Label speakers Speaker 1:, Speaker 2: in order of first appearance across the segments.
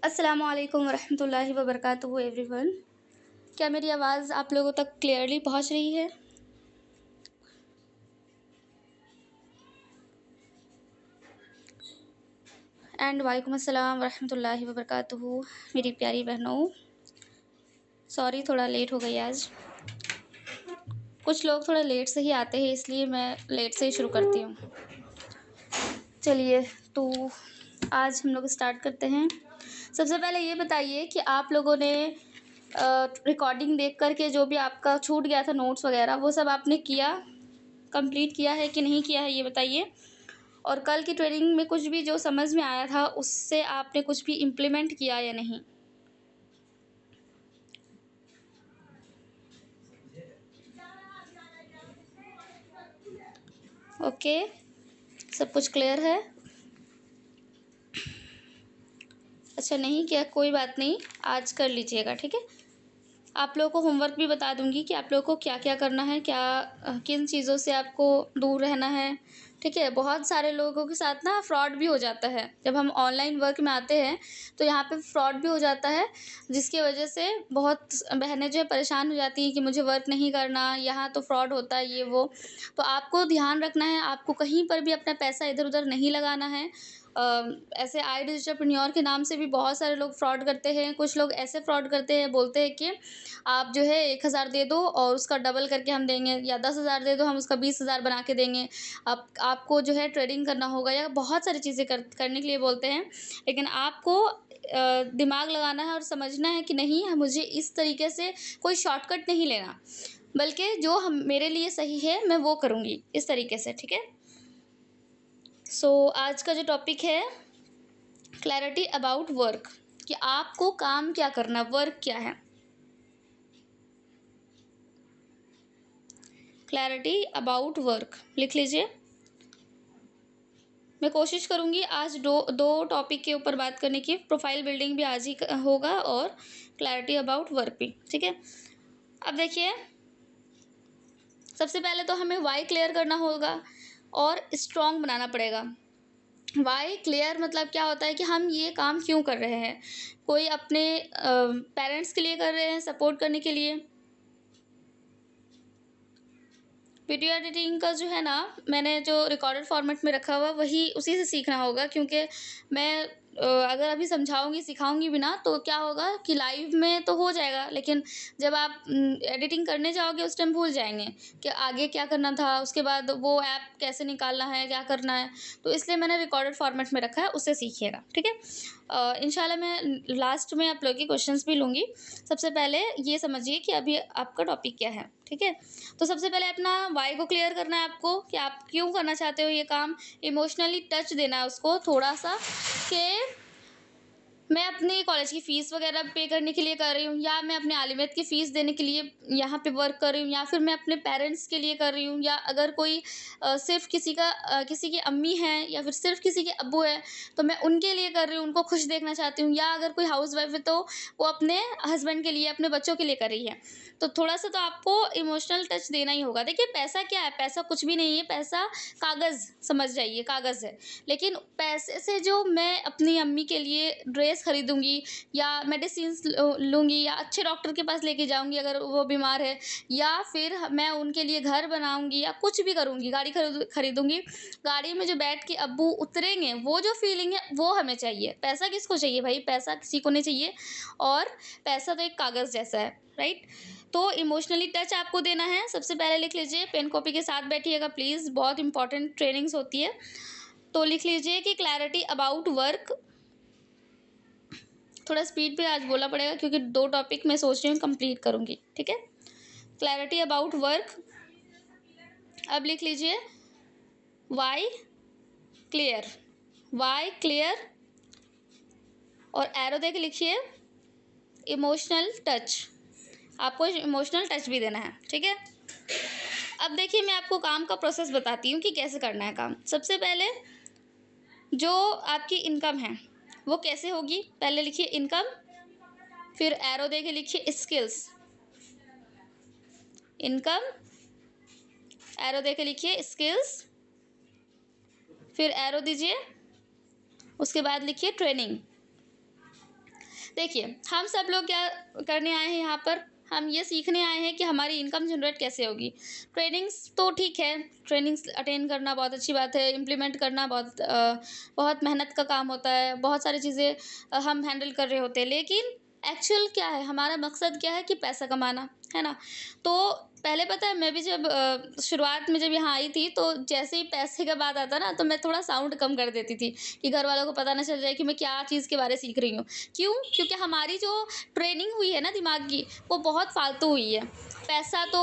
Speaker 1: अस्सलामुअलैकुम वरहमतुल्लाहि वबरकातुहू एवरीवन। क्या मेरी आवाज़ आप लोगों तक क्लियरली पहुंच रही है? एंड वालेकुम अस्सलाम वरहमतुल्लाहि वबरकातुहू मेरी प्यारी बहनों। सॉरी थोड़ा लेट हो गई आज। कुछ लोग थोड़ा लेट से ही आते हैं, इसलिए मैं लेट से ही शुरू करती हूँ। चलिए तो आज हम लोग स्टार्ट करते हैं। सबसे पहले ये बताइए कि आप लोगों ने रिकॉर्डिंग देख कर के जो भी आपका छूट गया था नोट्स वगैरह, वो सब आपने किया, कंप्लीट किया है कि नहीं किया है, ये बताइए। और कल की ट्रेनिंग में कुछ भी जो समझ में आया था उससे आपने कुछ भी इम्प्लीमेंट किया या नहीं। ओके, सब कुछ क्लियर है? अच्छा, नहीं किया कोई बात नहीं, आज कर लीजिएगा, ठीक है। आप लोगों को होमवर्क भी बता दूंगी कि आप लोगों को क्या क्या करना है, किन चीज़ों से आपको दूर रहना है, ठीक है। बहुत सारे लोगों के साथ ना फ्रॉड भी हो जाता है। जब हम ऑनलाइन वर्क में आते हैं तो यहाँ पे फ्रॉड भी हो जाता है, जिसकी वजह से बहुत बहनें जो है परेशान हो जाती हैं कि मुझे वर्क नहीं करना, यहाँ तो फ्रॉड होता है, ये वो। तो आपको ध्यान रखना है, आपको कहीं पर भी अपना पैसा इधर उधर नहीं लगाना है। ऐसे आई डिजिटलप्रेन्योर के नाम से भी बहुत सारे लोग फ्रॉड करते हैं। कुछ लोग ऐसे फ्रॉड करते हैं, बोलते हैं कि आप जो है 1,000 दे दो और उसका डबल करके हम देंगे, या 10,000 दे दो, हम उसका 20,000 बना के देंगे। आपको जो है ट्रेडिंग करना होगा, या बहुत सारी चीज़ें करने के लिए बोलते हैं। लेकिन आपको दिमाग लगाना है और समझना है कि नहीं, मुझे इस तरीके से कोई शॉर्टकट नहीं लेना, बल्कि जो हम मेरे लिए सही है मैं वो करूँगी, इस तरीके से, ठीक है। सो आज का जो टॉपिक है, क्लैरिटी अबाउट वर्क, कि आपको काम क्या करना, वर्क क्या है। क्लैरिटी अबाउट वर्क लिख लीजिए। मैं कोशिश करूँगी आज दो टॉपिक के ऊपर बात करने की। प्रोफाइल बिल्डिंग भी आज ही होगा और क्लैरिटी अबाउट वर्क भी, ठीक है। अब देखिए, सबसे पहले तो हमें वाई क्लियर करना होगा और स्ट्रॉन्ग बनाना पड़ेगा। वाई क्लियर मतलब क्या होता है कि हम ये काम क्यों कर रहे हैं। कोई अपने पेरेंट्स के लिए कर रहे हैं, सपोर्ट करने के लिए। वीडियो एडिटिंग का जो है ना, मैंने जो रिकॉर्डेड फॉर्मेट में रखा हुआ वही उसी से सीखना होगा, क्योंकि मैं अगर अभी समझाऊंगी सिखाऊंगी भी ना तो क्या होगा कि लाइव में तो हो जाएगा, लेकिन जब आप एडिटिंग करने जाओगे उस टाइम भूल जाएंगे कि आगे क्या करना था, उसके बाद वो ऐप कैसे निकालना है, क्या करना है। तो इसलिए मैंने रिकॉर्डेड फॉर्मेट में रखा है, उससे सीखिएगा, ठीक है। इंशाल्लाह मैं लास्ट में आप लोगों के क्वेश्चंस भी लूँगी। सबसे पहले ये समझिए कि अभी आपका टॉपिक क्या है, ठीक है। तो सबसे पहले अपना वाई को क्लियर करना है आपको, कि आप क्यों करना चाहते हो ये काम। इमोशनली टच देना है उसको थोड़ा सा, कि मैं अपनी कॉलेज की फ़ीस वगैरह पे करने के लिए कर रही हूँ, या मैं अपने आलिमियत की फ़ीस देने के लिए यहाँ पे वर्क कर रही हूँ, या फिर मैं अपने पेरेंट्स के लिए कर रही हूँ, या अगर कोई सिर्फ़ किसी की अम्मी हैं या फिर सिर्फ़ किसी के अब्बू हैं तो मैं उनके लिए कर रही हूँ, उनको खुश देखना चाहती हूँ। या अगर कोई हाउसवाइफ़ है तो वो अपने हस्बैंड के लिए, अपने बच्चों के लिए कर रही है। तो थोड़ा-सा तो आपको इमोशनल टच देना ही होगा। देखिए, पैसा क्या है, पैसा कुछ भी नहीं है, पैसा कागज़ समझ जाइए, कागज़ है। लेकिन पैसे से जो मैं अपनी अम्मी के लिए ड्रेस खरीदूँगी, या मेडिसिन्स लूँगी, या अच्छे डॉक्टर के पास लेके जाऊँगी अगर वो बीमार है, या फिर मैं उनके लिए घर बनाऊँगी, या कुछ भी करूँगी, गाड़ी खरीदूँगी, गाड़ी में जो बैठ के अब्बू उतरेंगे, वो जो फीलिंग है वो हमें चाहिए। पैसा किसको चाहिए भाई, पैसा किसी को नहीं चाहिए। और पैसा तो एक कागज़ जैसा है, राइट। तो इमोशनली टच आपको देना है। सबसे पहले लिख लीजिए, पेन कॉपी के साथ बैठिएगा प्लीज़, बहुत इंपॉर्टेंट ट्रेनिंग्स होती है। तो लिख लीजिए कि क्लैरिटी अबाउट वर्क। थोड़ा स्पीड पे आज बोलना पड़ेगा क्योंकि 2 टॉपिक मैं सोच रही हूँ कंप्लीट करूँगी, ठीक है। Clarity about work. अब लिख लीजिए वाई क्लियर, वाई क्लियर, और एरो दे के लिखिए इमोशनल टच। आपको इमोशनल टच भी देना है, ठीक है। अब देखिए, मैं आपको काम का प्रोसेस बताती हूँ कि कैसे करना है काम। सबसे पहले जो आपकी इनकम है वो कैसे होगी, पहले लिखिए इनकम, फिर एरो दे के लिखिए स्किल्स। इनकम, एरो दे के लिखिए स्किल्स, फिर एरो दीजिए, उसके बाद लिखिए ट्रेनिंग। देखिए, हम सब लोग क्या करने आए हैं यहाँ पर, हम ये सीखने आए हैं कि हमारी इनकम जनरेट कैसे होगी। ट्रेनिंग्स तो ठीक है, ट्रेनिंग्स अटेंड करना बहुत अच्छी बात है, इम्प्लीमेंट करना बहुत मेहनत का काम होता है, बहुत सारी चीज़ें हम हैंडल कर रहे होते हैं, लेकिन एक्चुअल क्या है, हमारा मकसद क्या है कि पैसा कमाना, है ना? तो पहले पता है, मैं भी जब शुरुआत में जब यहाँ आई थी, तो जैसे ही पैसे का बात आता ना, तो मैं थोड़ा साउंड कम कर देती थी कि घर वालों को पता ना चल जाए कि मैं क्या चीज़ के बारे सीख रही हूँ। क्यों? क्योंकि हमारी जो ट्रेनिंग हुई है ना दिमाग की, वो बहुत फालतू हुई है। पैसा तो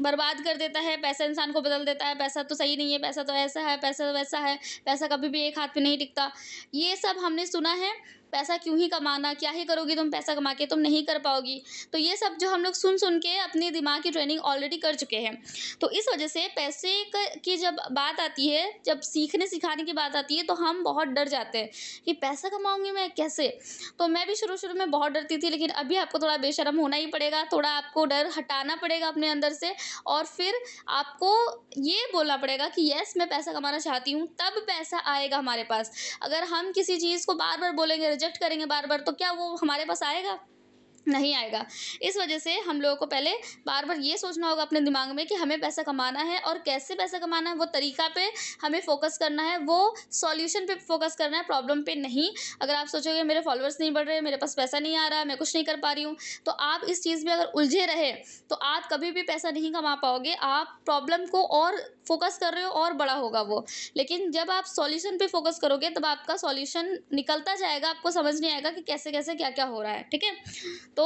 Speaker 1: बर्बाद कर देता है, पैसा इंसान को बदल देता है, पैसा तो सही नहीं है, पैसा तो ऐसा है, पैसा तो वैसा है, पैसा कभी भी एक हाथ में नहीं टिकता। ये सब हमने सुना है, पैसा क्यों ही कमाना, क्या ही करोगी तुम पैसा कमा के, तुम नहीं कर पाओगी। तो ये सब जो हम लोग सुन के अपने दिमाग की ट्रेनिंग ऑलरेडी कर चुके हैं। तो इस वजह से पैसे की जब बात आती है, जब सीखने सिखाने की बात आती है, तो हम बहुत डर जाते हैं कि पैसा कमाऊंगी मैं कैसे। तो मैं भी शुरू शुरू में बहुत डरती थी, लेकिन अभी आपको थोड़ा बेशर्म होना ही पड़ेगा, थोड़ा आपको डर हटाना पड़ेगा अपने अंदर से, और फिर आपको ये बोलना पड़ेगा कि यस, मैं पैसा कमाना चाहती हूँ, तब पैसा आएगा हमारे पास। अगर हम किसी चीज़ को बार बार बोलेंगे, रिजेक्ट करेंगे बार बार, तो क्या वो हमारे पास आएगा? नहीं आएगा। इस वजह से हम लोगों को पहले बार-बार ये सोचना होगा अपने दिमाग में कि हमें पैसा कमाना है, और कैसे पैसा कमाना है, वो तरीका पे हमें फ़ोकस करना है, वो सॉल्यूशन पे फ़ोकस करना है, प्रॉब्लम पे नहीं। अगर आप सोचोगे मेरे फॉलोअर्स नहीं बढ़ रहे, मेरे पास पैसा नहीं आ रहा, मैं कुछ नहीं कर पा रही हूँ, तो आप इस चीज़ में अगर उलझे रहे, तो आप कभी भी पैसा नहीं कमा पाओगे। आप प्रॉब्लम को और फ़ोकस कर रहे हो, और बड़ा होगा वो। लेकिन जब आप सॉल्यूशन पे फ़ोकस करोगे, तब आपका सॉल्यूशन निकलता जाएगा, आपको समझ नहीं आएगा कि कैसे-कैसे, क्या-क्या हो रहा है, ठीक है? तो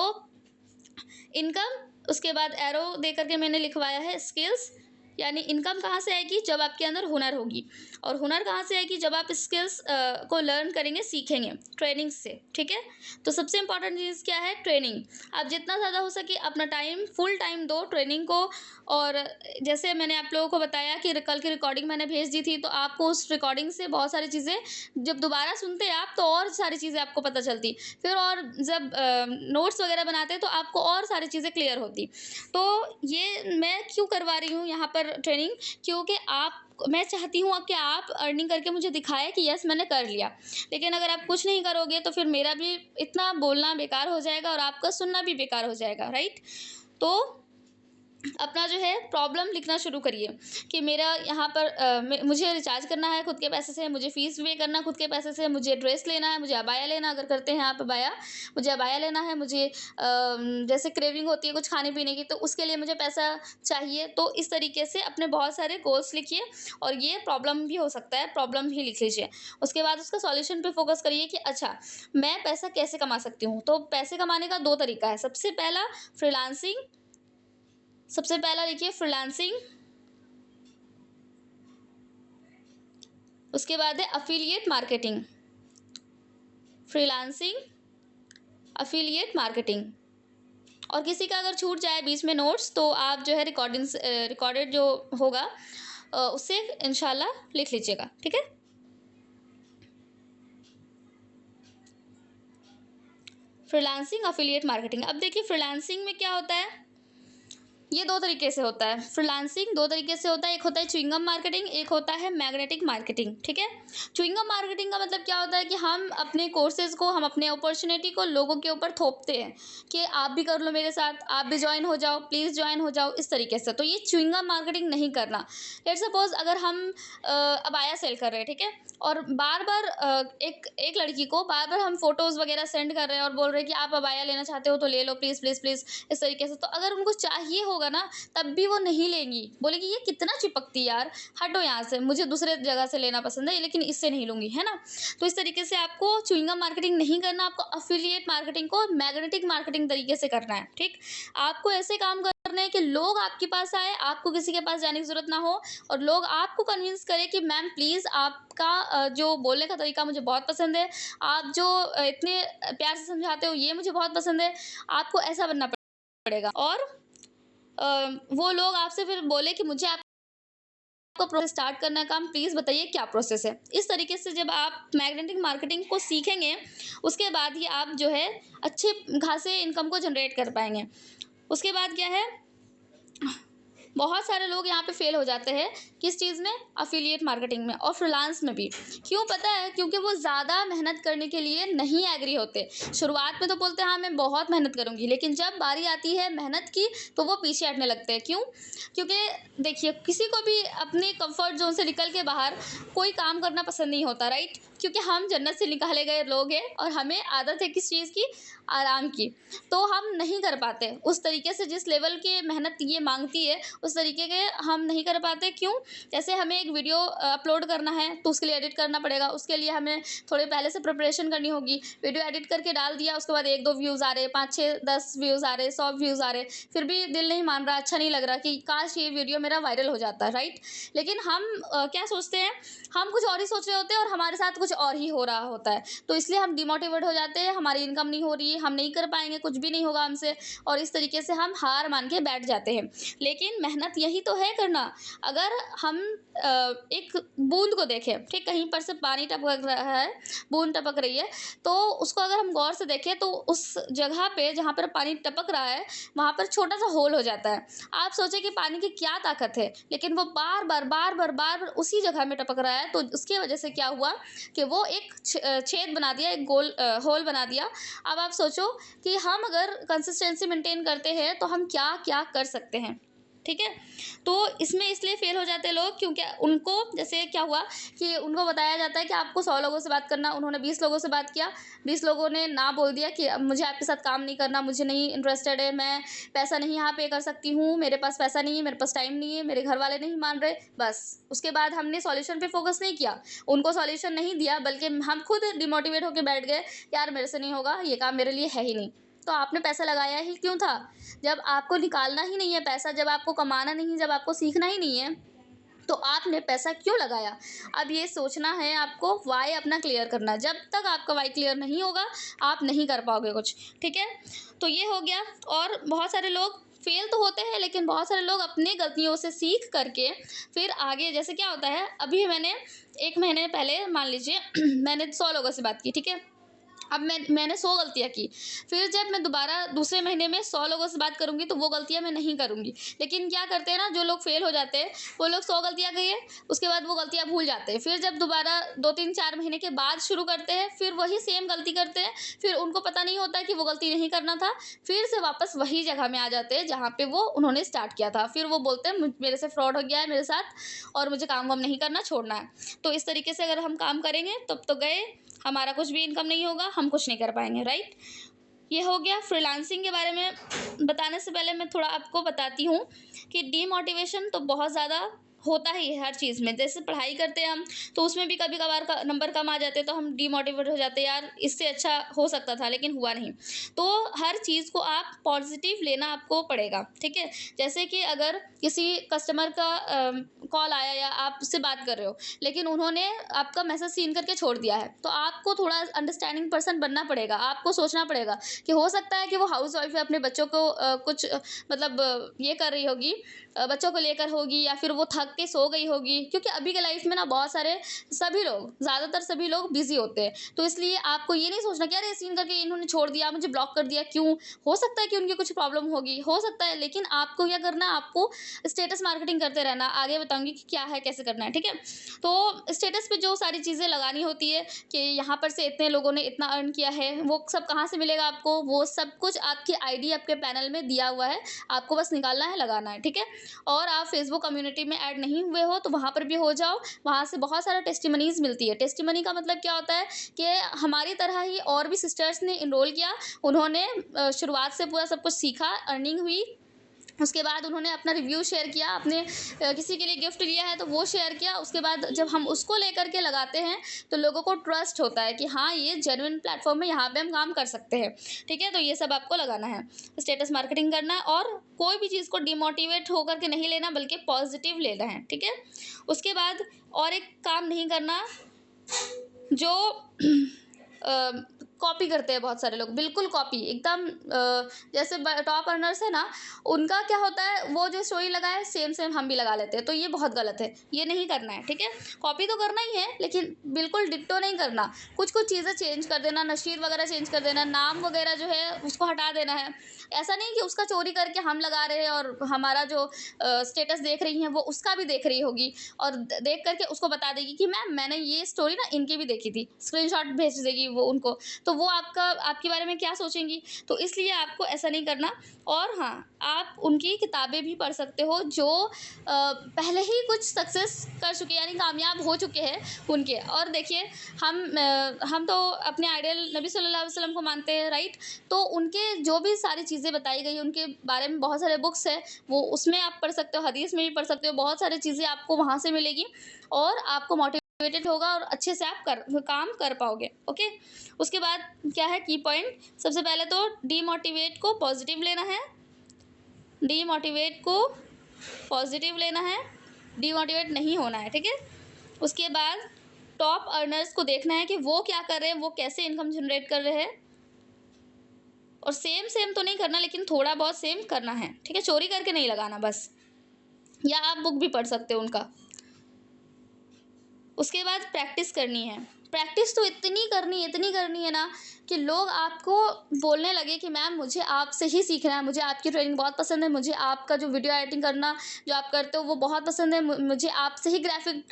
Speaker 1: इनकम, उसके बाद एरो दे करके मैंने लिखवाया है स्किल्स। यानी इनकम कहाँ से आएगी? जब आपके अंदर हुनर होगी। और हुनर कहाँ से आएगी? जब आप स्किल्स को लर्न करेंगे, सीखेंगे ट्रेनिंग से, ठीक है? तो सबसे इंपॉर्टेंट चीज़ क्या है? ट्रेनिंग। आप जितना ज़्यादा हो सके अपना टाइम, फुल टाइम दो ट्रेनिंग को। और जैसे मैंने आप लोगों को बताया कि कल की रिकॉर्डिंग मैंने भेज दी थी, तो आपको उस रिकॉर्डिंग से बहुत सारी चीज़ें, जब दोबारा सुनते आप, तो और सारी चीज़ें आपको पता चलती। फिर और जब नोट्स वगैरह बनाते, तो आपको और सारी चीज़ें क्लियर होती। तो ये मैं क्यों करवा रही हूँ यहाँ पर ट्रेनिंग? क्योंकि मैं चाहती हूँ कि आप अर्निंग करके मुझे दिखाएं कि यस, मैंने कर लिया। लेकिन अगर आप कुछ नहीं करोगे, तो फिर मेरा भी इतना बोलना बेकार हो जाएगा, और आपका सुनना भी बेकार हो जाएगा, राइट? तो अपना जो है प्रॉब्लम लिखना शुरू करिए कि मेरा यहाँ पर मुझे रिचार्ज करना है खुद के पैसे से, मुझे फ़ीस पे करना खुद के पैसे से, मुझे ड्रेस लेना है, मुझे अबाया लेना, अगर करते हैं आप अबाया, मुझे अबाया लेना है, मुझे जैसे क्रेविंग होती है कुछ खाने पीने की, तो उसके लिए मुझे पैसा चाहिए। तो इस तरीके से अपने बहुत सारे गोल्स लिखिए, और ये प्रॉब्लम भी हो सकता है, प्रॉब्लम भी लिख लीजिए। उसके बाद उसका सॉल्यूशन पे फोकस करिए कि अच्छा, मैं पैसा कैसे कमा सकती हूँ। तो पैसे कमाने का 2 तरीका है। सबसे पहला लिखिए फ्रीलांसिंग, उसके बाद है affiliate marketing. Freelancing, affiliate marketing. और किसी का अगर छूट जाए बीच में नोट्स, तो आप जो है रिकॉर्डेड जो होगा उससे इंशाल्लाह लिख लीजिएगा, ठीक है? Freelancing, affiliate marketing. अब देखिए फ्रीलांसिंग में क्या होता है, ये 2 तरीके से होता है। फ्रीलांसिंग 2 तरीके से होता है, एक होता है च्युइंगम मार्केटिंग, एक होता है मैग्नेटिक मार्केटिंग, ठीक है? च्युइंगम मार्केटिंग का मतलब क्या होता है कि हम अपने कोर्सेज़ को, हम अपने अपॉर्च्युनिटी को लोगों के ऊपर थोपते हैं कि आप भी कर लो मेरे साथ, आप भी जॉइन हो जाओ, प्लीज़ जॉइन हो जाओ, इस तरीके से। तो ये च्युइंगम मार्केटिंग नहीं करना। लेट्स सपोज़ अगर हम अबाया सेल कर रहे हैं, ठीक है? और बार-बार एक एक लड़की को बार-बार हम फ़ोटोज़ वगैरह सेंड कर रहे हैं, और बोल रहे हैं कि आप अबाया लेना चाहते हो तो ले लो, प्लीज़, प्लीज़, प्लीज़, इस तरीके से। तो अगर उनको चाहिए होगा ना, तब भी वो नहीं लेंगी, बोलेगी ये कितना चिपकती यार, हटो यहाँ से, मुझे दूसरे जगह से लेना पसंद है, लेकिन इससे नहीं लूँगी, है ना? तो इस तरीके से आपको च्युइंगम मार्केटिंग नहीं करना, आपको अफिलिएट मार्केटिंग को मैग्नेटिक मार्केटिंग तरीके से करना है, ठीक? आपको ऐसे काम करने हैं कि लोग आपके पास आए, आपको किसी के पास जाने की ज़रूरत ना हो, और लोग आपको कन्विंस करें कि मैम प्लीज़, आपका जो बोलने का तरीका मुझे बहुत पसंद है, आप जो इतने प्यार से समझाते हो, ये मुझे बहुत पसंद है, आपको ऐसा बनना पड़ेगा। और वो लोग आपसे फिर बोले कि मुझे आपका प्रोसेस स्टार्ट करना है काम, प्लीज़ बताइए क्या प्रोसेस है। इस तरीके से जब आप मैग्नेटिक मार्केटिंग को सीखेंगे, उसके बाद ही आप जो है अच्छे खासे इनकम को जनरेट कर पाएंगे। उसके बाद क्या है, बहुत सारे लोग यहाँ पे फेल हो जाते हैं किस चीज़ में, अफिलिएट मार्केटिंग में और फ्रीलांस में भी। क्यों पता है, क्योंकि वो ज़्यादा मेहनत करने के लिए नहीं एग्री होते। शुरुआत में तो बोलते हैं हाँ मैं बहुत मेहनत करूँगी, लेकिन जब बारी आती है मेहनत की तो वो पीछे हटने लगते हैं। क्यों? क्योंकि देखिए, किसी को भी अपने कंफर्ट जोन से निकल के बाहर कोई काम करना पसंद नहीं होता, राइट? क्योंकि हम जन्नत से निकाले गए लोग हैं और हमें आदत है किस चीज़ की, आराम की। तो हम नहीं कर पाते उस तरीके से, जिस लेवल की मेहनत ये मांगती है उस तरीके के हम नहीं कर पाते। क्यों? जैसे हमें एक वीडियो अपलोड करना है तो उसके लिए एडिट करना पड़ेगा, उसके लिए हमें थोड़े पहले से प्रिपरेशन करनी होगी। वीडियो एडिट करके डाल दिया, उसके बाद 1-2 व्यूज़ आ रहे, 5-6-10 व्यूज़ आ रहे, 100 व्यूज़ आ रहे, फिर भी दिल नहीं मान रहा, अच्छा नहीं लग रहा कि काश ये वीडियो मेरा वायरल हो जाता, राइट? लेकिन हम क्या सोचते हैं, हम कुछ और ही सोच रहे होते हैं और हमारे साथ कुछ और ही हो रहा होता है। तो इसलिए हम डिमोटिवेट हो जाते हैं, हमारी इनकम नहीं हो रही है, हम नहीं कर पाएँगे, कुछ भी नहीं होगा हमसे, और इस तरीके से हम हार मान के बैठ जाते हैं। लेकिन मेहनत यही तो है करना। अगर हम एक बूँद को देखें, ठीक, कहीं पर से पानी टपक रहा है, बूँद टपक रही है, तो उसको अगर हम गौर से देखें तो उस जगह पे जहाँ पर पानी टपक रहा है, वहाँ पर छोटा-सा होल हो जाता है। आप सोचें कि पानी की क्या ताकत है, लेकिन वो बार-बार, बार-बार, बार-बार उसी जगह में टपक रहा है, तो उसकी वजह से क्या हुआ कि वो एक छेद बना दिया, एक गोल होल बना दिया। अब आप सोचो कि हम अगर कंसिस्टेंसी मेंटेन करते हैं, तो हम क्या-क्या कर सकते हैं, ठीक है? तो इसमें इसलिए फेल हो जाते हैं लोग, क्योंकि उनको, जैसे क्या हुआ कि उनको बताया जाता है कि आपको 100 लोगों से बात करना, उन्होंने 20 लोगों से बात किया, 20 लोगों ने ना बोल दिया कि अब मुझे आपके साथ काम नहीं करना, मुझे नहीं इंटरेस्टेड है, मैं पैसा नहीं यहाँ पे कर सकती हूँ, मेरे पास पैसा नहीं है, मेरे पास टाइम नहीं है, मेरे घर वाले नहीं मान रहे, बस। उसके बाद हमने सॉल्यूशन पे फोकस नहीं किया, उनको सॉल्यूशन नहीं दिया, बल्कि हम खुद डिमोटिवेट होकर बैठ गए, यार मेरे से नहीं होगा, ये काम मेरे लिए है ही नहीं। तो आपने पैसा लगाया ही क्यों था? जब आपको निकालना ही नहीं है पैसा, जब आपको कमाना नहीं, जब आपको सीखना ही नहीं है, तो आपने पैसा क्यों लगाया? अब ये सोचना है आपको, व्हाय अपना क्लियर करना। जब तक आपका व्हाय क्लियर नहीं होगा, आप नहीं कर पाओगे कुछ, ठीक है? तो ये हो गया। और बहुत सारे लोग फेल तो होते हैं, लेकिन बहुत सारे लोग अपनी गलतियों से सीख करके फिर आगे, जैसे क्या होता है, अभी मैंने 1 महीने पहले मान लीजिए मैंने 100 लोगों से बात की, ठीक है? अब मैंने 100 गलतियाँ की, फिर जब मैं दोबारा दूसरे महीने में 100 लोगों से बात करूँगी तो वो गलतियाँ मैं नहीं करूँगी। लेकिन क्या करते हैं ना, जो लोग फेल हो जाते हैं, वो लोग 100 गलतियाँ किए, उसके बाद वो गलतियाँ भूल जाते हैं। फिर जब दोबारा 2-3-4 महीने के बाद शुरू करते हैं, फिर वही सेम गलती करते हैं, फिर उनको पता नहीं होता कि वो गलती नहीं करना था, फिर से वापस वही जगह में आ जाते हैं जहाँ पे वो उन्होंने स्टार्ट किया था। फिर वो बोलते हैं मेरे से फ्रॉड हो गया है मेरे साथ और मुझे काम वाम नहीं करना, छोड़ना है। तो इस तरीके से अगर हम काम करेंगे तब तो गए, हमारा कुछ भी इनकम नहीं होगा, हम कुछ नहीं कर पाएँगे, राइट? ये हो गया। फ्रीलांसिंग के बारे में बताने से पहले मैं थोड़ा आपको बताती हूँ कि डीमोटिवेशन तो बहुत ज़्यादा होता ही है हर चीज़ में। जैसे पढ़ाई करते हैं हम, तो उसमें भी कभी-कभार का नंबर कम आ जाते हैं, तो हम डीमोटिवेट हो जाते हैं, यार इससे अच्छा हो सकता था लेकिन हुआ नहीं। तो हर चीज़ को आप पॉज़िटिव लेना आपको पड़ेगा, ठीक है? जैसे कि अगर किसी कस्टमर का कॉल आया या आप उससे बात कर रहे हो, लेकिन उन्होंने आपका मैसेज सीन करके छोड़ दिया है, तो आपको थोड़ा अंडरस्टैंडिंग पर्सन बनना पड़ेगा। आपको सोचना पड़ेगा कि हो सकता है कि वो हाउसवाइफ है, अपने बच्चों को कुछ मतलब ये कर रही होगी, बच्चों को लेकर होगी, या फिर वो थक के सो गई होगी, क्योंकि अभी के लाइफ में ना बहुत सारे, सभी लोग, ज़्यादातर सभी लोग बिजी होते हैं। तो इसलिए आपको ये नहीं सोचना कि अरे सीन करके इन्होंने छोड़ दिया, मुझे ब्लॉक कर दिया, क्यों? हो सकता है कि उनकी कुछ प्रॉब्लम होगी, हो सकता है, लेकिन आपको क्या करना है, आपको स्टेटस मार्केटिंग करते रहना। आगे बताऊंगी कि क्या है, कैसे करना है, ठीक है? तो स्टेटस पे जो सारी चीज़ें लगानी होती है कि यहाँ पर से इतने लोगों ने इतना अर्न किया है, वो सब कहाँ से मिलेगा आपको? वो सब कुछ आपकी आईडी आपके पैनल में दिया हुआ है, आपको बस निकालना है, लगाना है, ठीक है? और आप फेसबुक कम्युनिटी में ऐड नहीं हुए हो तो वहाँ पर भी हो जाओ। वहाँ से बहुत सारा टेस्टिमनीज़ मिलती है। टेस्टिमनी का मतलब क्या होता है कि हमारी तरह ही और भी सिस्टर्स ने इनरोल किया, उन्होंने शुरुआत से पूरा सब कुछ सीखा, अर्निंग हुई, उसके बाद उन्होंने अपना रिव्यू शेयर किया, अपने किसी के लिए गिफ्ट लिया है तो वो शेयर किया। उसके बाद जब हम उसको लेकर के लगाते हैं तो लोगों को ट्रस्ट होता है कि हाँ ये जेन्युइन प्लेटफॉर्म है, यहाँ पे हम काम कर सकते हैं, ठीक है? तो ये सब आपको लगाना है, स्टेटस मार्केटिंग करना है, और कोई भी चीज़ को डिमोटिवेट होकर के नहीं लेना, बल्कि पॉजिटिव लेना है, ठीक है? उसके बाद और एक काम नहीं करना जो कॉपी करते हैं बहुत सारे लोग, बिल्कुल कॉपी एकदम जैसे टॉप अर्नर्स है ना, उनका क्या होता है, वो जो स्टोरी लगाए सेम सेम हम भी लगा लेते हैं, तो ये बहुत गलत है, ये नहीं करना है, ठीक है। कॉपी तो करना ही है लेकिन बिल्कुल डिट्टो नहीं करना, कुछ कुछ चीज़ें चेंज कर देना, नशीद वगैरह चेंज कर देना, नाम वगैरह जो है उसको हटा देना है। ऐसा नहीं कि उसका चोरी करके हम लगा रहे हैं और हमारा जो स्टेटस देख रही हैं वो उसका भी देख रही होगी, और देख करके उसको बता देगी कि मैम मैंने ये स्टोरी ना इनकी भी देखी थी, स्क्रीनशॉट भेज देगी वो उनको, तो वो आपके बारे में क्या सोचेंगी। तो इसलिए आपको ऐसा नहीं करना। और हाँ, आप उनकी किताबें भी पढ़ सकते हो जो पहले ही कुछ सक्सेस कर चुके हैं, यानी कामयाब हो चुके हैं उनके। और देखिए, हम तो अपने आइडियल नबी सल्लल्लाहु अलैहि वसल्लम को मानते हैं, राइट। तो उनके जो भी सारी चीज़ें बताई गई उनके बारे में, बहुत सारे बुक्स हैं, वो उसमें आप पढ़ सकते हो, हदीस में भी पढ़ सकते हो, बहुत सारी चीज़ें आपको वहाँ से मिलेगी और आपको मोटिवेटेड होगा और अच्छे से आप काम कर पाओगे। ओके, उसके बाद क्या है की पॉइंट, सबसे पहले तो डीमोटिवेट को पॉजिटिव लेना है, डीमोटिवेट को पॉजिटिव लेना है, डीमोटिवेट नहीं होना है, ठीक है। उसके बाद टॉप अर्नर्स को देखना है कि वो क्या कर रहे हैं, वो कैसे इनकम जनरेट कर रहे हैं, और सेम सेम तो नहीं करना लेकिन थोड़ा बहुत सेम करना है, ठीक है। चोरी करके नहीं लगाना बस, या आप बुक भी पढ़ सकते हो उनका। उसके बाद प्रैक्टिस करनी है, प्रैक्टिस तो इतनी करनी है ना कि लोग आपको बोलने लगे कि मैम मुझे आपसे ही सीखना है, मुझे आपकी ट्रेनिंग बहुत पसंद है, मुझे आपका जो वीडियो एडिटिंग करना जो आप करते हो वो बहुत पसंद है, मुझे आपसे ही ग्राफिक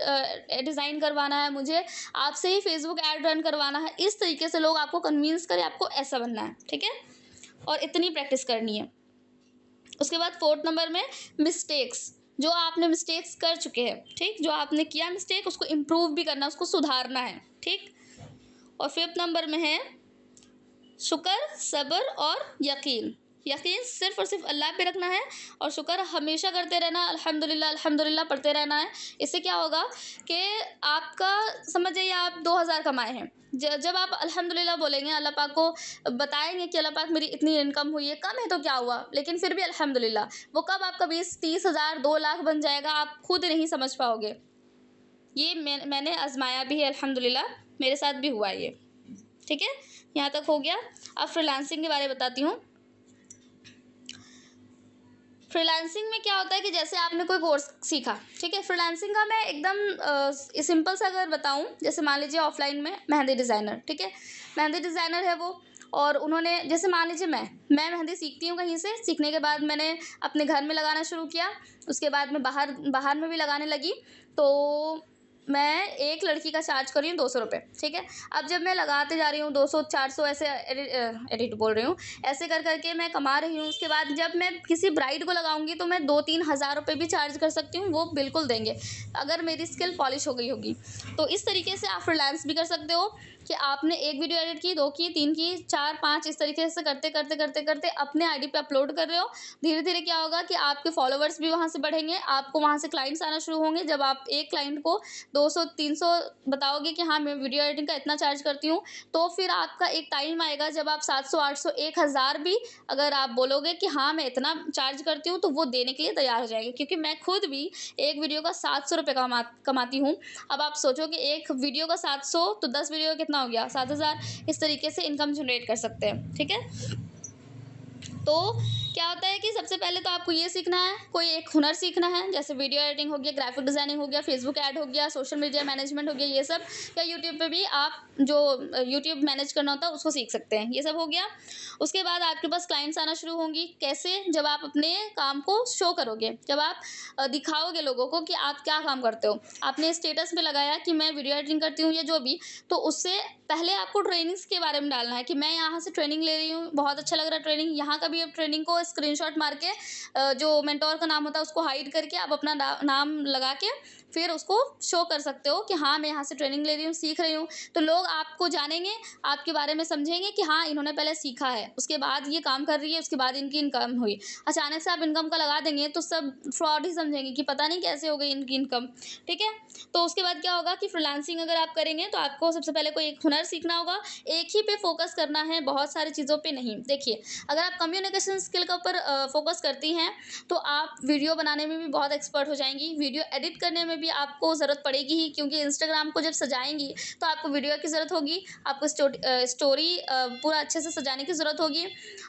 Speaker 1: डिज़ाइन करवाना है, मुझे आपसे ही फेसबुक ऐड रन करवाना है। इस तरीके से लोग आपको कन्विंस करें आपको ऐसा बनना है, ठीक है। और इतनी प्रैक्टिस करनी है। उसके बाद 4th नंबर में मिस्टेक्स, जो आपने मिस्टेक्स कर चुके हैं, ठीक, जो आपने किया मिस्टेक उसको इम्प्रूव भी करना, उसको सुधारना है, ठीक। और 5th नंबर में है शुक्र, सब्र और यकीन। यकीन सिर्फ और सिर्फ अल्लाह पे रखना है और शुक्र हमेशा करते रहना, अल्हम्दुलिल्लाह अल्हम्दुलिल्लाह पढ़ते रहना है। इससे क्या होगा कि आपका, समझ जाइए आप 2000 कमाए हैं, जब आप अल्हम्दुलिल्लाह बोलेंगे, अल्लाह पाक को बताएंगे कि अल्लाह पाक मेरी इतनी इनकम हुई है, कम है तो क्या हुआ लेकिन फिर भी अल्हम्दुलिल्लाह, वो कब आपका 20-30 हज़ार 2 लाख बन जाएगा आप खुद नहीं समझ पाओगे। ये मैंने आजमाया भी है, अल्हम्दुलिल्लाह मेरे साथ भी हुआ ये, ठीक है। यहाँ तक हो गया। अब फ्रीलांसिंग के बारे में बताती हूँ। फ्रीलांसिंग में क्या होता है कि जैसे आपने कोई कोर्स सीखा, ठीक है। फ्रीलांसिंग का मैं एकदम सिंपल सा अगर बताऊँ, जैसे मान लीजिए ऑफलाइन में मेहंदी डिज़ाइनर, ठीक है, मेहंदी डिज़ाइनर है वो, और उन्होंने, जैसे मान लीजिए मैं मेहंदी सीखती हूँ कहीं से, सीखने के बाद मैंने अपने घर में लगाना शुरू किया, उसके बाद मैं बाहर में भी लगाने लगी, तो मैं एक लड़की का चार्ज कर रही हूँ 200 रुपये, ठीक है। अब जब मैं लगाते जा रही हूँ 200-400 ऐसे एडिट बोल रही हूँ, ऐसे कर करके मैं कमा रही हूँ। उसके बाद जब मैं किसी ब्राइड को लगाऊंगी तो मैं 2-3 हज़ार रुपये भी चार्ज कर सकती हूँ, वो बिल्कुल देंगे अगर मेरी स्किल पॉलिश हो गई होगी। तो इस तरीके से आप फ्रीलांस भी कर सकते हो कि आपने एक वीडियो एडिट की, 2 की, 3 की, 4-5, इस तरीके से करते अपने आईडी पे अपलोड कर रहे हो। धीरे धीरे क्या होगा कि आपके फॉलोवर्स भी वहाँ से बढ़ेंगे, आपको वहाँ से क्लाइंट्स आना शुरू होंगे। जब आप एक क्लाइंट को 200-300 बताओगे कि हाँ मैं वीडियो एडिटिंग का इतना चार्ज करती हूँ, तो फिर आपका एक टाइम आएगा जब आप 700-800-1000 भी अगर आप बोलोगे कि हाँ मैं इतना चार्ज करती हूँ, तो वो देने के लिए तैयार हो जाएंगे। क्योंकि मैं खुद भी एक वीडियो का 700 रुपये कमाती हूँ। अब आप सोचो कि एक वीडियो का 700 तो 10 वीडियो का कितना हो गया, 7000। इस तरीके से इनकम जनरेट कर सकते हैं, ठीक है। तो क्या होता है कि सबसे पहले तो आपको ये सीखना है, कोई एक हुनर सीखना है, जैसे वीडियो एडिटिंग हो गया, ग्राफिक डिज़ाइनिंग हो गया, फेसबुक ऐड हो गया, सोशल मीडिया मैनेजमेंट हो गया, ये सब। या यूट्यूब पे भी आप जो यूट्यूब मैनेज करना होता है उसको सीख सकते हैं, ये सब हो गया। उसके बाद आपके पास क्लाइंट्स आना शुरू होंगी, कैसे, जब आप अपने काम को शो करोगे, जब आप दिखाओगे लोगों को कि आप क्या काम करते हो। आपने स्टेटस पे लगाया कि मैं वीडियो एडिटिंग करती हूँ या जो भी, तो उससे पहले आपको ट्रेनिंग्स के बारे में डालना है कि मैं यहाँ से ट्रेनिंग ले रही हूँ, बहुत अच्छा लग रहा है ट्रेनिंग, यहाँ का भी आप ट्रेनिंग को स्क्रीनशॉट मार के जो मेंटोर का नाम होता है उसको हाइड करके आप अपना नाम लगा के फिर उसको शो कर सकते हो कि हाँ मैं यहाँ से ट्रेनिंग ले रही हूँ, सीख रही हूँ। तो लोग आपको जानेंगे, आपके बारे में समझेंगे कि हाँ इन्होंने पहले सीखा है, उसके बाद ये काम कर रही है, उसके बाद इनकी इनकम हुई। अचानक से आप इनकम का लगा देंगे तो सब फ्रॉड ही समझेंगे कि पता नहीं कैसे हो गई इनकी इनकम, ठीक है। तो उसके बाद क्या होगा कि फ्रीलांसिंग अगर आप करेंगे तो आपको सबसे पहले कोई एक हुनर हुनर सीखना होगा, एक ही पे फोकस करना है, बहुत सारी चीज़ों पे नहीं। देखिए, अगर आप कम्युनिकेशन स्किल के ऊपर फोकस करती हैं, तो आप वीडियो बनाने में भी बहुत एक्सपर्ट हो जाएँगी, वीडियो एडिट करने में भी आपको ज़रूरत पड़ेगी ही, क्योंकि इंस्टाग्राम को जब सजाएँगी, तो आपको वीडियो की ज़रूरत होगी, आपको स्टोरी पूरा अच्छे से सजाने की ज़रूरत होगी।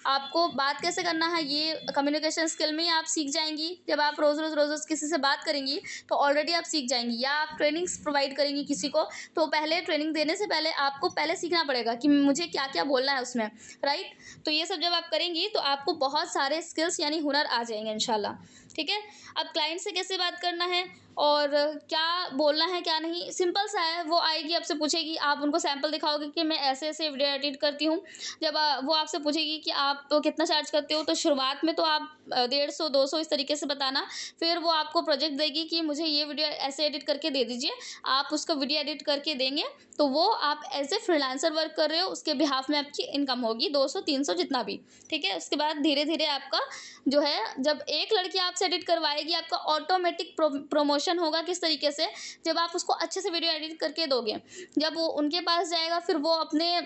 Speaker 1: आपको बात कैसे करना है, ये कम्युनिकेशन स्किल में ही आप सीख जाएँगी। जब आप रोज़-रोज़ किसी से बात करेंगी, तो ऑलरेडी आप सीख जाएँगी, या आप ट्रेनिंग्स प्रोवाइड करेंगी किसी को, तो पहले ट्रेनिंग देने से पहले आपको पहले सीखना पड़ेगा कि मुझे क्या-क्या बोलना है उसमें, राइट? तो ये सब जब आप करेंगी, तो आपको बहुत सारे स्किल्स यानी हुनर आ जाएँगे इंशाल्लाह, ठीक है? अब क्लाइंट से कैसे बात करना है और क्या बोलना है, क्या नहीं, सिंपल सा है। वो आएगी, आपसे पूछेगी, आप उनको सैंपल दिखाओगे कि मैं ऐसे-ऐसे वीडियो एडिट करती हूँ। जब वो आपसे पूछेगी कि आप तो कितना चार्ज करते हो, तो शुरुआत में तो आप 150, 200 इस तरीके से बताना। फिर वो आपको प्रोजेक्ट देगी कि मुझे ये वीडियो ऐसे एडिट करके दे दीजिए। आप उसको वीडियो एडिट करके देंगे, तो वो आप एज़ ए फ्रीलांसर वर्क कर रहे हो, उसके बिहाफ़ में आपकी इनकम होगी 200, 300 जितना भी, ठीक है? उसके बाद धीरे-धीरे आपका जो है, जब एक लड़की आपसे एडिट करवाएगी, आपका ऑटोमेटिक प्रमोशन होगा। किस तरीके से? जब आप उसको अच्छे से वीडियो एडिट करके दोगे, जब वो उनके पास जाएगा, फिर वो अपने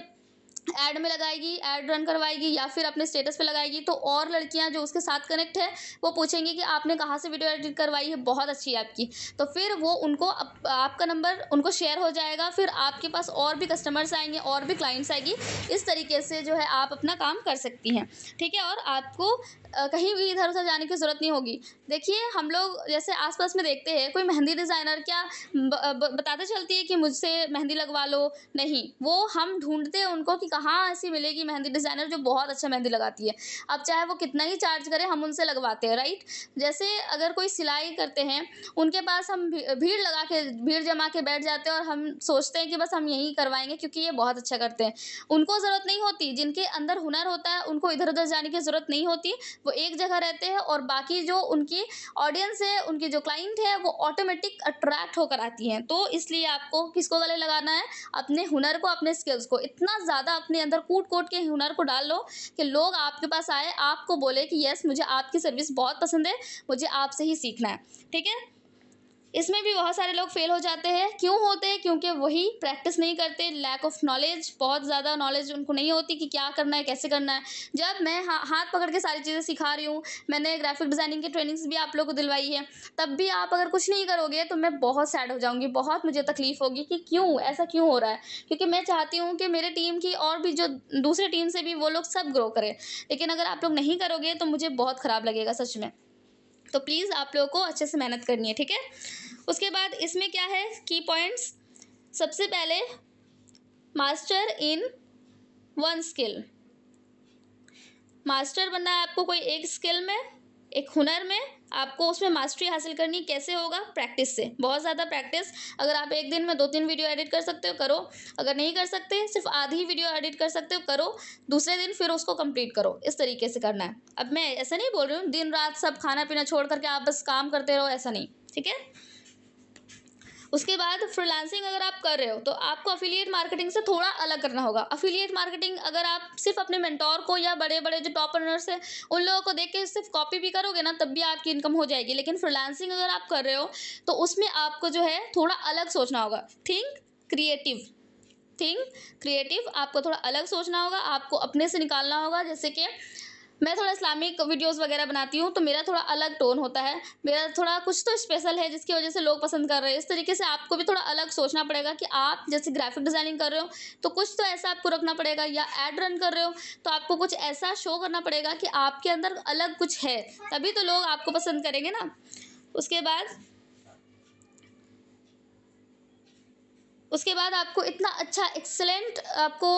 Speaker 1: ऐड में लगाएगी, ऐड रन करवाएगी, या फिर अपने स्टेटस पे लगाएगी, तो और लड़कियां जो उसके साथ कनेक्ट है, वो पूछेंगी कि आपने कहाँ से वीडियो एडिट करवाई है, बहुत अच्छी है आपकी। तो फिर वो उनको आपका नंबर उनको शेयर हो जाएगा, फिर आपके पास और भी कस्टमर्स आएंगे, और भी क्लाइंट्स आएगी। इस तरीके से जो है आप अपना काम कर सकती हैं, ठीक है? और आपको कहीं भी इधर उधर जाने की ज़रूरत नहीं होगी। देखिए, हम लोग जैसे आसपास में देखते हैं, कोई मेहंदी डिज़ाइनर क्या बताते चलती है कि मुझसे मेहंदी लगवा लो, नहीं, वो हम ढूँढते हैं उनको कि कहाँ ऐसी मिलेगी मेहंदी डिज़ाइनर जो बहुत अच्छा मेहंदी लगाती है। अब चाहे वो कितना ही चार्ज करे, हम उनसे लगवाते हैं, राइट? जैसे अगर कोई सिलाई करते हैं, उनके पास हम भीड़ जमा के बैठ जाते हैं, और हम सोचते हैं कि बस हम यहीं करवाएँगे क्योंकि ये बहुत अच्छा करते हैं। उनको ज़रूरत नहीं होती, जिनके अंदर हुनर होता है, उनको इधर-उधर जाने की ज़रूरत नहीं होती। वो एक जगह रहते हैं, और बाकी जो उनकी ऑडियंस है, उनकी जो क्लाइंट है, वो ऑटोमेटिक अट्रैक्ट होकर आती हैं। तो इसलिए आपको किसको गले लगाना है? अपने हुनर को, अपने स्किल्स को इतना ज़्यादा अपने अंदर कूट-कूट के हुनर को डाल लो कि लोग आपके पास आए, आपको बोले कि यस, मुझे आपकी सर्विस बहुत पसंद है, मुझे आपसे ही सीखना है, ठीक है? इसमें भी बहुत सारे लोग फेल हो जाते हैं। क्यों होते हैं? क्योंकि वही प्रैक्टिस नहीं करते, लैक ऑफ नॉलेज, बहुत ज़्यादा नॉलेज उनको नहीं होती कि क्या करना है, कैसे करना है। जब मैं हाथ पकड़ के सारी चीज़ें सिखा रही हूँ, मैंने ग्राफिक डिज़ाइनिंग की ट्रेनिंग्स भी आप लोगों को दिलवाई है, तब भी आप अगर कुछ नहीं करोगे, तो मैं बहुत सैड हो जाऊँगी, बहुत मुझे तकलीफ़ होगी कि क्यों, ऐसा क्यों हो रहा है? क्योंकि मैं चाहती हूँ कि मेरे टीम की और भी जो दूसरे टीम से भी वो लोग सब ग्रो करें। लेकिन अगर आप लोग नहीं करोगे, तो मुझे बहुत ख़राब लगेगा सच में। तो प्लीज़ आप लोगों को अच्छे से मेहनत करनी है, ठीक है? उसके बाद इसमें क्या है, की पॉइंट्स? सबसे पहले, master in one skill. Master बनना है आपको कोई एक स्किल में, एक हुनर में। आपको उसमें मास्टरी हासिल करनी कैसे होगा? प्रैक्टिस से, बहुत ज़्यादा प्रैक्टिस। अगर आप एक दिन में 2-3 वीडियो एडिट कर सकते हो, करो। अगर नहीं कर सकते, सिर्फ आधी वीडियो एडिट कर सकते हो, करो। दूसरे दिन फिर उसको कंप्लीट करो। इस तरीके से करना है। अब मैं ऐसा नहीं बोल रही हूँ दिन रात सब खाना पीना छोड़ करके आप बस काम करते रहो, ऐसा नहीं, ठीक है? उसके बाद फ्रीलांसिंग अगर आप कर रहे हो, तो आपको अफिलिएट मार्केटिंग से थोड़ा अलग करना होगा। अफिलिएट मार्केटिंग अगर आप सिर्फ अपने मेंटोर को या बड़े-बड़े जो टॉप अर्नर्स हैं, उन लोगों को देख के सिर्फ कॉपी भी करोगे ना, तब भी आपकी इनकम हो जाएगी। लेकिन फ्रीलांसिंग अगर आप कर रहे हो, तो उसमें आपको जो है थोड़ा अलग सोचना होगा। क्रिएटिव थिंक क्रिएटिव आपको थोड़ा अलग सोचना होगा, आपको अपने से निकालना होगा। जैसे कि मैं थोड़ा इस्लामिक वीडियोस वगैरह बनाती हूँ, तो मेरा थोड़ा अलग टोन होता है, मेरा थोड़ा कुछ तो स्पेशल है जिसकी वजह से लोग पसंद कर रहे हैं। इस तरीके से आपको भी थोड़ा अलग सोचना पड़ेगा कि आप जैसे ग्राफिक डिज़ाइनिंग कर रहे हो, तो कुछ तो ऐसा आपको रखना पड़ेगा, या एड रन कर रहे हो, तो आपको कुछ ऐसा शो करना पड़ेगा कि आपके अंदर अलग कुछ है, तभी तो लोग आपको पसंद करेंगे ना। उसके बाद आपको इतना अच्छा एक्सेलेंट आपको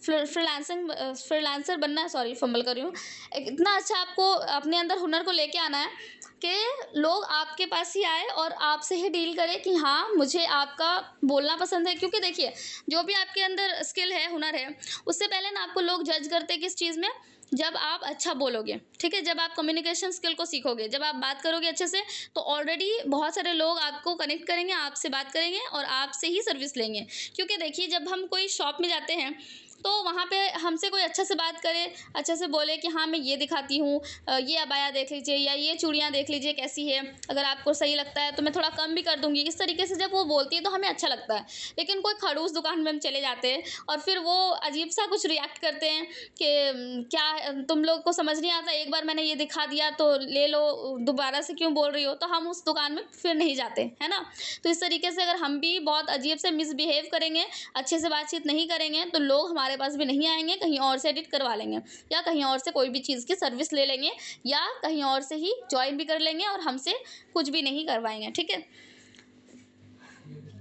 Speaker 1: फ्रीलांसर बनना है, सॉरी फंबल कर रही हूँ। इतना अच्छा आपको अपने अंदर हुनर को लेके आना है कि लोग आपके पास ही आए और आपसे ही डील करें कि हाँ, मुझे आपका बोलना पसंद है। क्योंकि देखिए, जो भी आपके अंदर स्किल है, हुनर है, उससे पहले ना आपको लोग जज करते हैं किस चीज़ में? जब आप अच्छा बोलोगे, ठीक है? जब आप कम्युनिकेशन स्किल को सीखोगे, जब आप बात करोगे अच्छे से, तो ऑलरेडी बहुत सारे लोग आपको कनेक्ट करेंगे, आपसे बात करेंगे और आपसे ही सर्विस लेंगे। क्योंकि देखिए, जब हम कोई शॉप में जाते हैं, तो वहाँ पे हमसे कोई अच्छे से बात करे, अच्छे से बोले कि हाँ मैं ये दिखाती हूँ, ये अबाया देख लीजिए या ये चूड़ियाँ देख लीजिए कैसी है, अगर आपको सही लगता है तो मैं थोड़ा कम भी कर दूँगी। इस तरीके से जब वो बोलती है तो हमें अच्छा लगता है। लेकिन कोई खड़ूस दुकान में हम चले जाते हैं और फिर वो अजीब-सा कुछ रिएक्ट करते हैं कि क्या तुम लोग को समझ नहीं आता, एक बार मैंने ये दिखा दिया तो ले लो, दोबारा से क्यों बोल रही हो? तो हम उस दुकान में फिर नहीं जाते, है ना? तो इस तरीके से अगर हम भी बहुत अजीब से मिसबिहेव करेंगे, अच्छे से बातचीत नहीं करेंगे, तो लोग हमारे पास भी नहीं आएँगे, कहीं और से एडिट करवा लेंगे या कहीं और से कोई भी चीज़ की सर्विस ले लेंगे या कहीं और से ही जॉइन भी कर लेंगे और हमसे कुछ भी नहीं करवाएँगे, ठीक है?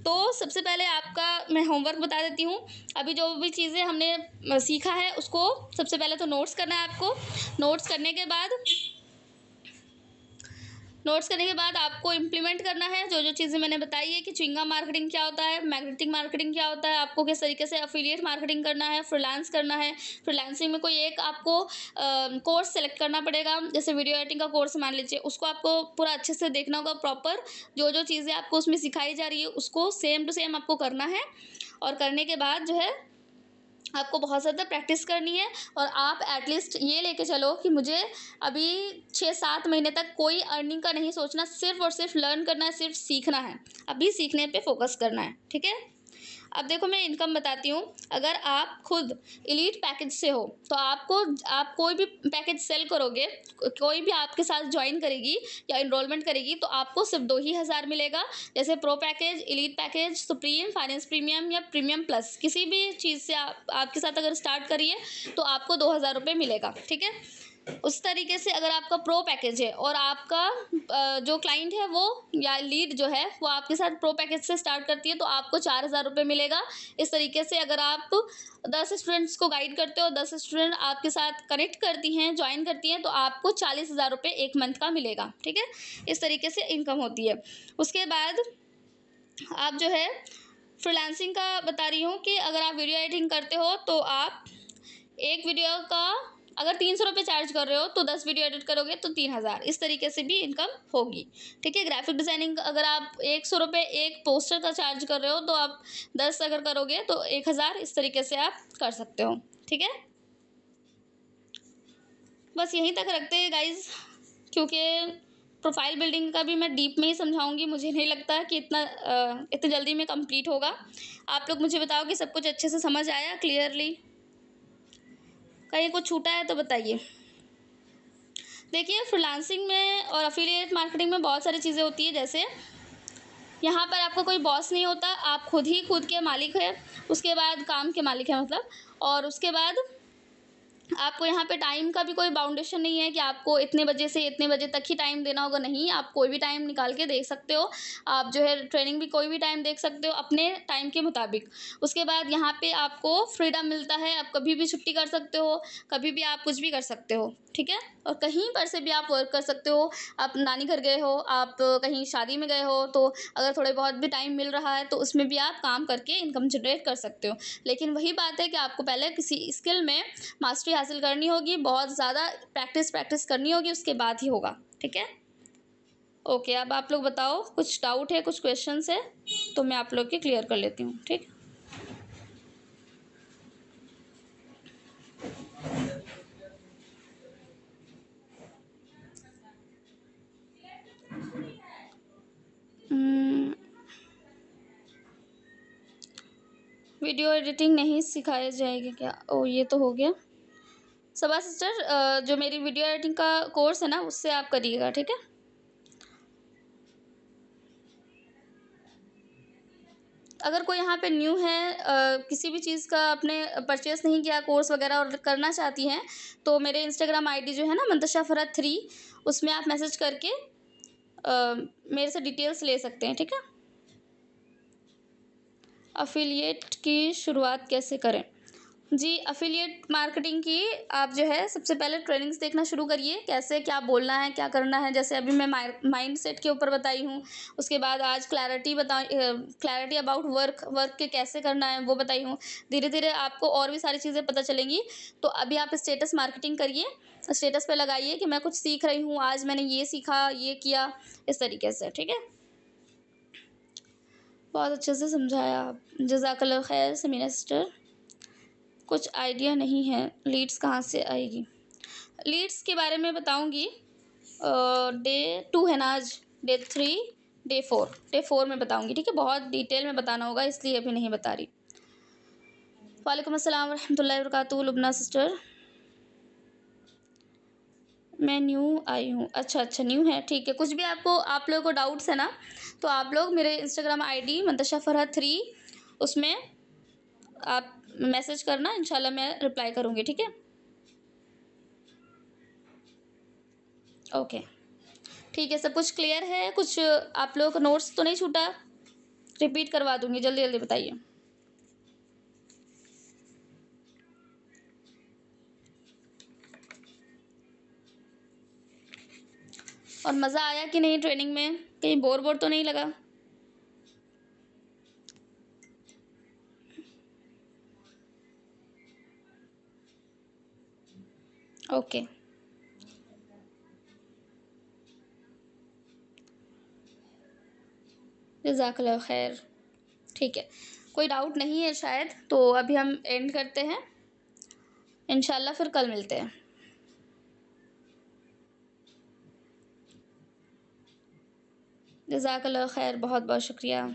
Speaker 1: तो सबसे पहले आपका मैं होमवर्क बता देती हूँ। अभी जो भी चीज़ें हमने सीखा है उसको सबसे पहले तो नोट्स करना है आपको। नोट्स करने के बाद आपको इम्प्लीमेंट करना है जो चीज़ें मैंने बताई है कि च्युइंगम मार्केटिंग क्या होता है, मैग्नेटिक मार्केटिंग क्या होता है, आपको किस तरीके से एफिलिएट मार्केटिंग करना है, फ्रीलांस करना है। फ्रीलांसिंग में कोई एक आपको कोर्स सेलेक्ट करना पड़ेगा, जैसे वीडियो एडिटिंग का कोर्स मान लीजिए, उसको आपको पूरा अच्छे से देखना होगा प्रॉपर। जो चीज़ें आपको उसमें सिखाई जा रही है उसको सेम टू सेम आपको करना है और करने के बाद जो है आपको बहुत ज़्यादा प्रैक्टिस करनी है और आप एटलीस्ट ये लेके चलो कि मुझे अभी 6-7 महीने तक कोई अर्निंग का नहीं सोचना, सिर्फ़ और सिर्फ लर्न करना है, सिर्फ सीखना है। अभी सीखने पे फ़ोकस करना है, ठीक है? अब देखो मैं इनकम बताती हूँ। अगर आप खुद एलीट पैकेज से हो तो आप कोई भी पैकेज सेल करोगे, कोई भी आपके साथ ज्वाइन करेगी या इनरोलमेंट करेगी तो आपको सिर्फ 2,000 मिलेगा। जैसे pro package, elite package, supreme, finance premium या प्रीमियम प्लस, किसी भी चीज़ से आपके साथ अगर स्टार्ट करिए तो आपको 2,000 रुपये मिलेगा, ठीक है? उस तरीके से अगर आपका प्रो पैकेज है और आपका जो क्लाइंट है वो या लीड जो है वो आपके साथ प्रो पैकेज से स्टार्ट करती है तो आपको 4,000 रुपये मिलेगा। इस तरीके से अगर आप 10 स्टूडेंट्स को गाइड करते हो, 10 स्टूडेंट आपके साथ कनेक्ट करती हैं, ज्वाइन करती हैं, तो आपको 40,000 रुपये एक मंथ का मिलेगा, ठीक है? इस तरीके से इनकम होती है। उसके बाद आप जो है फ्रीलांसिंग का बता रही हूँ कि अगर आप वीडियो एडिटिंग करते हो तो आप एक वीडियो का अगर 300 रुपये चार्ज कर रहे हो तो 10 वीडियो एडिट करोगे तो 3,000, इस तरीके से भी इनकम होगी, ठीक है? ग्राफिक डिज़ाइनिंग अगर आप 100 रुपये एक पोस्टर का चार्ज कर रहे हो तो आप 10 अगर करोगे तो 1,000, इस तरीके से आप कर सकते हो, ठीक है? बस यहीं तक रखते हैं गाइज़, क्योंकि प्रोफाइल बिल्डिंग का भी मैं डीप में ही समझाऊंगी। मुझे नहीं लगता कि इतनी जल्दी में कंप्लीट होगा। आप लोग मुझे बताओ कि सब कुछ अच्छे से समझ आया क्लियरली? कहीं कुछ छूटा है तो बताइए। देखिए फ्रीलांसिंग में और एफिलिएट मार्केटिंग में बहुत सारी चीज़ें होती है। जैसे यहाँ पर आपको कोई बॉस नहीं होता, आप खुद ही खुद के मालिक हैं, उसके बाद काम के मालिक हैं मतलब, और उसके बाद आपको यहाँ पे टाइम का भी कोई बाउंडेशन नहीं है कि आपको इतने बजे से इतने बजे तक ही टाइम देना होगा। नहीं, आप कोई भी टाइम निकाल के देख सकते हो। आप जो है ट्रेनिंग भी कोई भी टाइम देख सकते हो अपने टाइम के मुताबिक। उसके बाद यहाँ पे आपको फ्रीडम मिलता है, आप कभी भी छुट्टी कर सकते हो, कभी भी आप कुछ भी कर सकते हो, ठीक है? और कहीं पर से भी आप वर्क कर सकते हो। आप नानी घर गए हो, आप कहीं शादी में गए हो, तो अगर थोड़े बहुत भी टाइम मिल रहा है तो उसमें भी आप काम करके इनकम जनरेट कर सकते हो। लेकिन वही बात है कि आपको पहले किसी स्किल में मास्टरी हासिल करनी होगी, बहुत ज़्यादा प्रैक्टिस करनी होगी, उसके बाद ही होगा, ठीक है? ओके, अब आप लोग बताओ, कुछ डाउट है, कुछ क्वेश्चंस है तो मैं आप लोग के क्लियर कर लेती हूँ, ठीक? वीडियो एडिटिंग नहीं सिखाई जाएगी क्या? ओ ये तो हो गया। सबा सिस्टर, जो मेरी वीडियो एडिटिंग का कोर्स है ना उससे आप करिएगा, ठीक है? अगर कोई यहाँ पे न्यू है, किसी भी चीज़ का आपने परचेस नहीं किया कोर्स वगैरह और करना चाहती हैं, तो मेरे इंस्टाग्राम आईडी जो है ना मंतशा फरहत 3, उसमें आप मैसेज करके मेरे से डिटेल्स ले सकते हैं, ठीक है? अफिलिएट की शुरुआत कैसे करें? जी, अफिलिएट मार्केटिंग की आप जो है सबसे पहले ट्रेनिंग्स देखना शुरू करिए, कैसे क्या बोलना है, क्या करना है। जैसे अभी मैं माइंडसेट के ऊपर बताई हूँ, उसके बाद आज क्लैरिटी अबाउट वर्क के कैसे करना है वो बताई हूँ। धीरे धीरे आपको और भी सारी चीज़ें पता चलेंगी। तो अभी आप स्टेटस मार्केटिंग करिए, स्टेटस पे लगाइए कि मैं कुछ सीख रही हूँ, आज मैंने ये सीखा, ये किया, इस तरीके से, ठीक है? बहुत अच्छे से समझाया आप, जज़ाकल्लाह खैर समीना सिस्टर। कुछ आइडिया नहीं है लीड्स कहाँ से आएगी। लीड्स के बारे में बताऊंगी। डे 2 है ना आज, डे 3, डे 4 में बताऊंगी, ठीक है। बहुत डिटेल में बताना होगा इसलिए अभी नहीं बता रही। वालेकुम अस्सलाम रहमतुल्लाहि व बरकातुहू लुबना सिस्टर। मैं न्यू आई हूँ। अच्छा न्यू है, ठीक है। कुछ भी आपको आप लोगों को डाउट्स है ना, तो आप लोग मेरे इंस्टाग्राम आईडी मंतशा फरहत 3 उसमें आप मैसेज करना, इंशाल्लाह मैं रिप्लाई करूँगी, ठीक है। ओके, ठीक है। सब कुछ क्लियर है? कुछ आप लोगों को नोट्स तो नहीं छूटा? रिपीट करवा दूँगी, जल्दी जल्दी बताइए। और मज़ा आया कि नहीं ट्रेनिंग में? कहीं बोर तो नहीं लगा? ओके, जज़ाकल्लाह खैर। ठीक है, कोई डाउट नहीं है शायद, तो अभी हम एंड करते हैं। इंशाल्लाह फिर कल मिलते हैं। जज़ाकल्लाह खैर, बहुत बहुत शुक्रिया।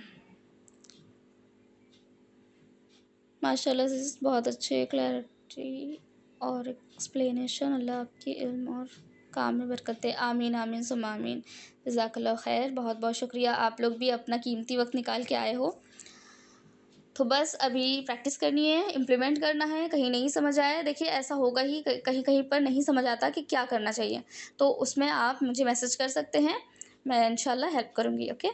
Speaker 1: माशाल्लाह से बहुत अच्छे क्लैरिटी और एक्सप्लेनेशन। अल्लाह आपकी इल्म और काम में बरकत दे। आमीन आमीन सुम आमीन। जज़ाकल्लाह खैर, बहुत बहुत शुक्रिया। आप लोग भी अपना कीमती वक्त निकाल के आए हो। तो बस अभी प्रैक्टिस करनी है, इम्प्लीमेंट करना है। कहीं नहीं समझ आया, देखिए ऐसा होगा ही, कहीं कहीं पर नहीं समझ आता कि क्या करना चाहिए, तो उसमें आप मुझे मैसेज कर सकते हैं, मैं इंशाल्लाह हेल्प करूँगी। ओके।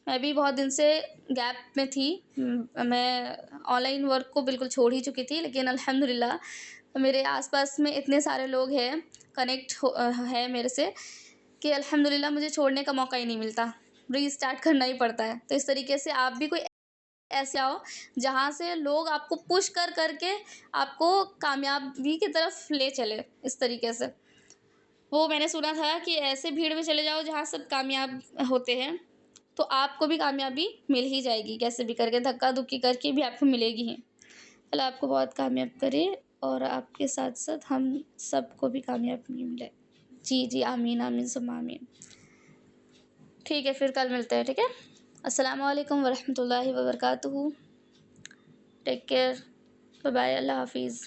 Speaker 1: मैं भी बहुत दिन से गैप में थी। मैं ऑनलाइन वर्क को बिल्कुल छोड़ ही चुकी थी, लेकिन अल्हम्दुलिल्लाह मेरे आसपास में इतने सारे लोग हैं, है मेरे से, कि अल्हम्दुलिल्लाह मुझे छोड़ने का मौका ही नहीं मिलता, रीस्टार्ट करना ही पड़ता है। तो इस तरीके से आप भी कोई ऐसे आओ जहाँ से लोग आपको पुश कर करके आपको कामयाबी की तरफ ले चले, इस तरीके से। वो मैंने सुना था कि ऐसे भीड़ में चले जाओ जहाँ सब कामयाब होते हैं, तो आपको भी कामयाबी मिल ही जाएगी, कैसे भी करके धक्का धुक्की करके भी आपको मिलेगी ही। अल्लाह आपको बहुत कामयाब करे और आपके साथ साथ हम सबको भी कामयाबी मिले। जी जी, आमीन आमीन सुम्मा आमीन। ठीक है, फिर कल मिलते हैं, ठीक है। अस्सलाम वालेकुम वरहमतुल्लाहि वबरकातुहू। टेक केयर, बाय बाय, अल्लाह हाफिज़।